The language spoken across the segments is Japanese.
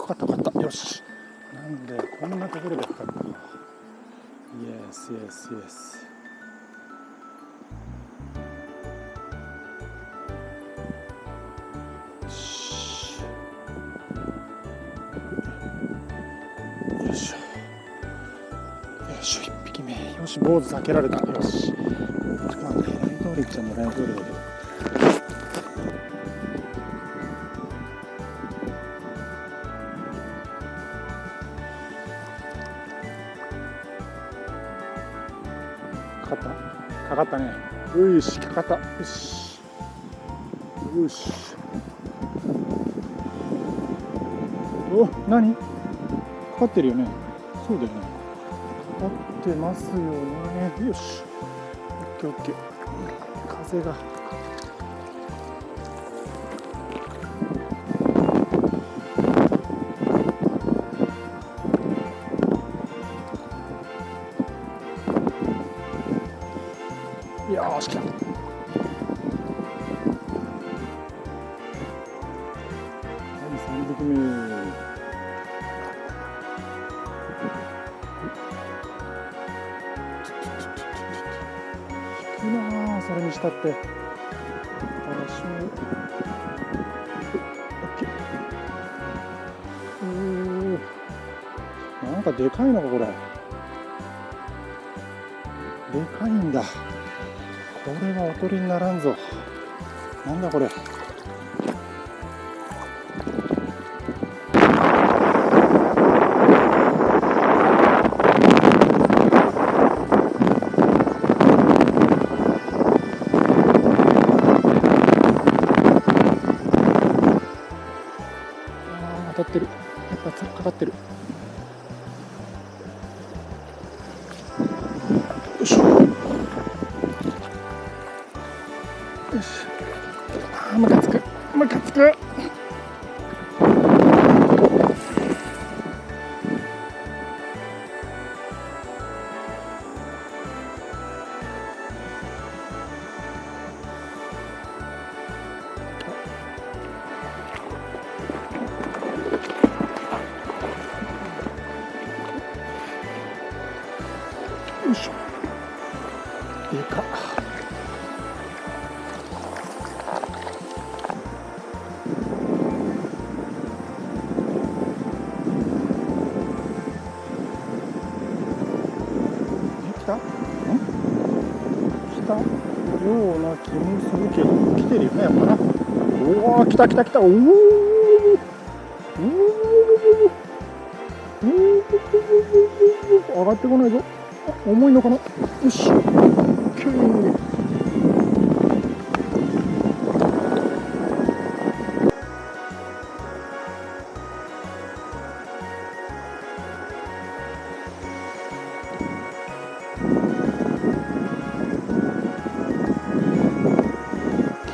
かったかかった。よし。なんでこんなところでかかったか。イエスイエスイエス。よし。よいしょ、1匹目。よし、坊主避けられた。よし。まあ狙い通りっちゃ狙い通りだけど。かかったね。よし、かかった。よし。よし。お、何？かかってるよね。そうだよね。かかってますよね。よし。オッケーオッケー。風が。よーし、来た。3匹目。引くなあ、それにしたって。パラシュート。なんかでかいのかこれ。でかいんだ。これはおとりにならんぞ。なんだこれ。当たってる。やっぱかかってる。よいしょ。よし。ムカつく。ムカつく。よいしょ。でかっ。来た？来たような気もするけど、来てるよね、やっぱな。おお、来た来た来た。おお。上がってこないぞ。重いのかな。よし。来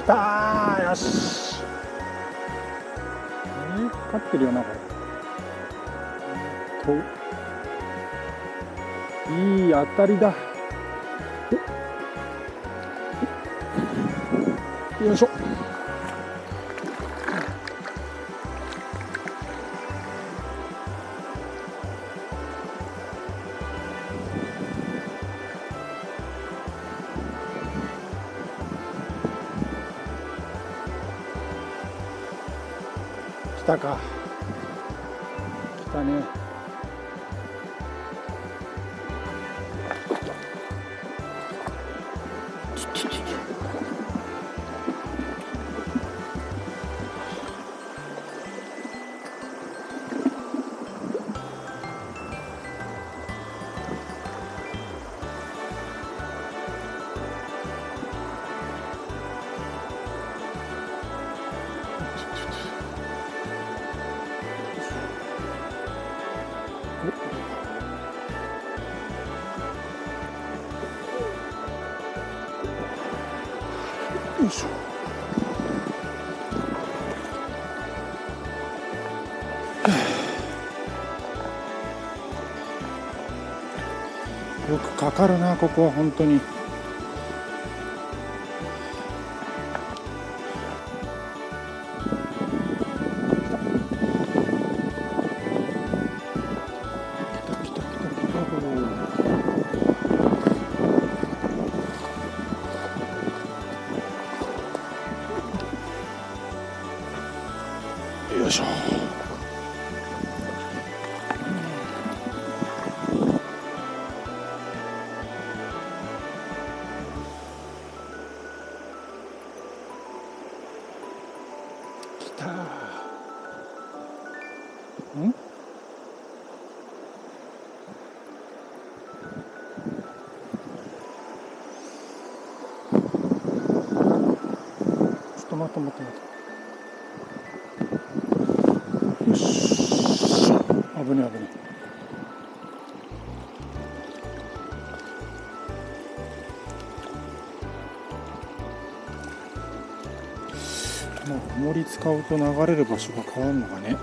たー。よし。かかってるよな、これ。いい当たりだ。よいしょ。来たか。来たね。よいしょ。よくかかるな、ここは本当に。と待って待って待って。よし。危ねえ危ねえ。まあ、重り使うと流れる場所が変わるのがね。